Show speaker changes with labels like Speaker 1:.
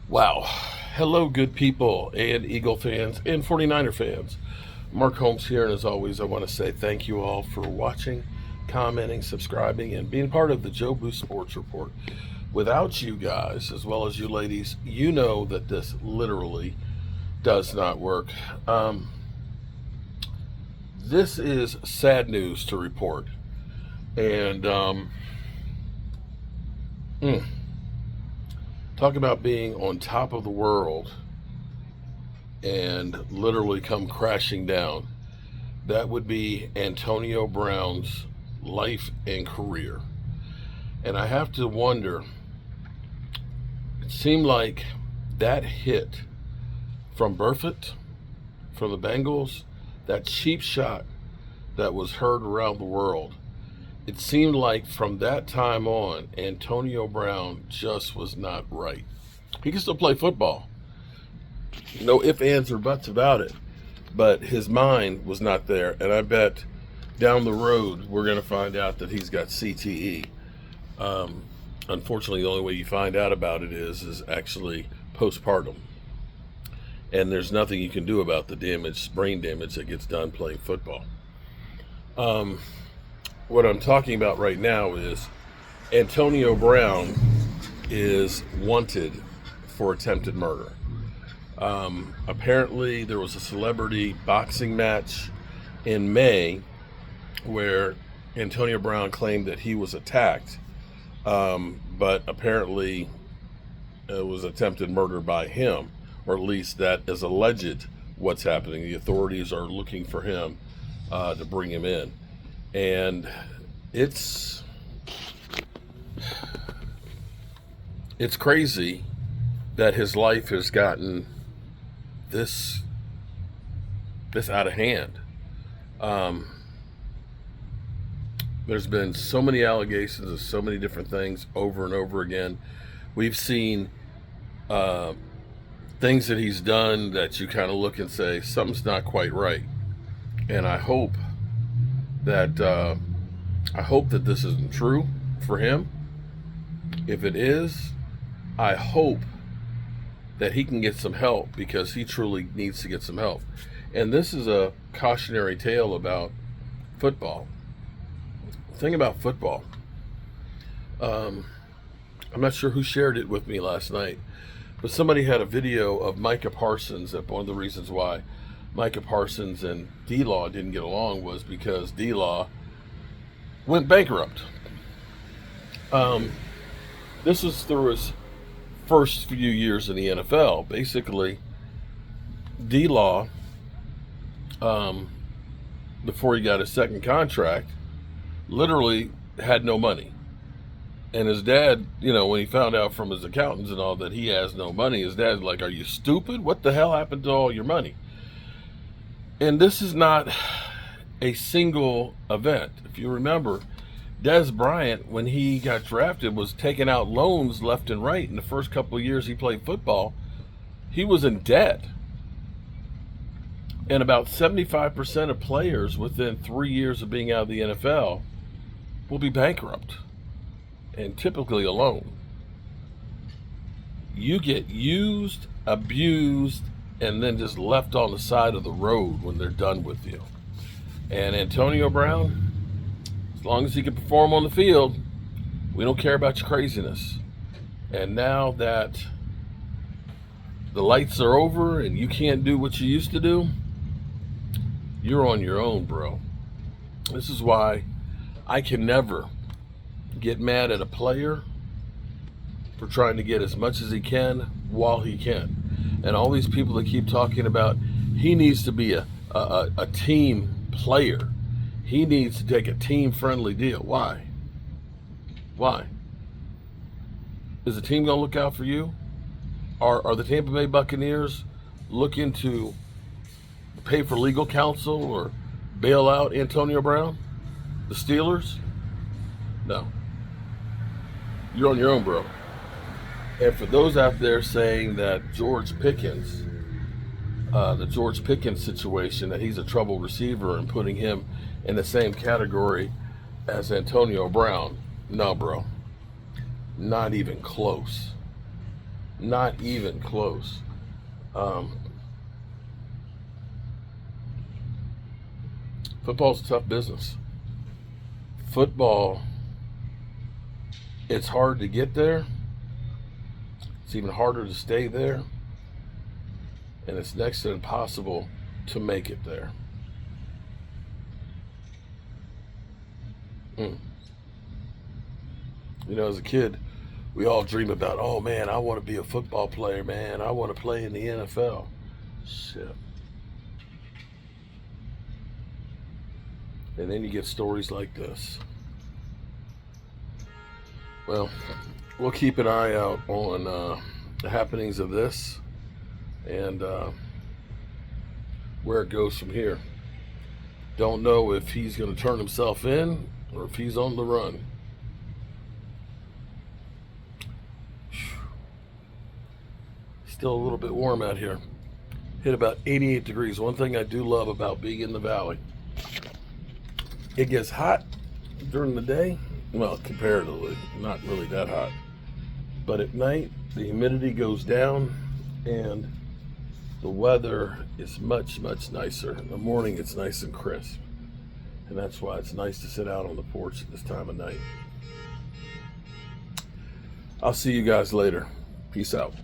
Speaker 1: Wow. Hello, good people and Eagle fans and 49er fans. Mark Holmes here, and as always, I want to say thank you all for watching, commenting, subscribing, and being part of the Joe Boost Sports Report. Without you guys, as well as you ladies, you know that this literally does not work. This is sad news to report. And talk about being on top of the world and literally come crashing down. That would be Antonio Brown's life and career. And I have to wonder, it seemed like that hit from Burfitt, from the Bengals, that cheap shot that was heard around the world, it seemed like from that time on, Antonio Brown just was not right. He can still play football. No ifs, ands, or buts about it. But his mind was not there. And I bet down the road, we're going to find out that he's got CTE. Unfortunately, the only way you find out about it is actually postpartum. And there's nothing you can do about the damage, brain damage that gets done playing football. What I'm talking about right now is Antonio Brown is wanted for attempted murder. Apparently, there was a celebrity boxing match in May where Antonio Brown claimed that he was attacked, but apparently it was attempted murder by him, or at least that is alleged what's happening. The authorities are looking for him to bring him in. And it's crazy that his life has gotten this out of hand. There's been so many allegations of so many different things over and over again. We've seen things that he's done that you kind of look and say something's not quite right. And I hope that this isn't true for him. If it is, I hope that he can get some help, because he truly needs to get some help. And this is a cautionary tale about football. The thing about football, I'm not sure who shared it with me last night, but somebody had a video of Micah Parsons. That one of the reasons why Micah Parsons and D-Law didn't get along was because D-Law went bankrupt. This was through his first few years in the NFL. Basically, D-Law, before he got his second contract, literally had no money. And his dad, when he found out from his accountants and all that he has no money, his dad's like, "Are you stupid? What the hell happened to all your money?" And this is not a single event. If you remember, Dez Bryant, when he got drafted, was taking out loans left and right. In the first couple of years he played football, he was in debt. And about 75% of players within 3 years of being out of the NFL will be bankrupt, and typically alone. You get used, abused, and then just left on the side of the road when they're done with you. And Antonio Brown, as long as he can perform on the field, we don't care about your craziness. And now that the lights are over and you can't do what you used to do, you're on your own, bro. This is why I can never get mad at a player for trying to get as much as he can while he can. And all these people that keep talking about he needs to be a team player. He needs to take a team-friendly deal. Why? Why? Is the team going to look out for you? Are the Tampa Bay Buccaneers looking to pay for legal counsel or bail out Antonio Brown? The Steelers? No. You're on your own, bro. And for those out there saying that George Pickens, the George Pickens situation, that he's a troubled receiver and putting him in the same category as Antonio Brown, no, bro. Not even close. Not even close. Football's a tough business. Football, it's hard to get there. It's even harder to stay there. And it's next to impossible to make it there. You know, as a kid, we all dream about, oh man, I want to be a football player, man. I want to play in the NFL. Shit. And then you get stories like this. Well, we'll keep an eye out on the happenings of this and where it goes from here. Don't know if he's going to turn himself in or if he's on the run. Still a little bit warm out here. Hit about 88 degrees. One thing I do love about being in the valley, it gets hot during the day. Well, comparatively, not really that hot. But at night, the humidity goes down and the weather is much, much nicer. In the morning, it's nice and crisp. And that's why it's nice to sit out on the porch at this time of night. I'll see you guys later. Peace out.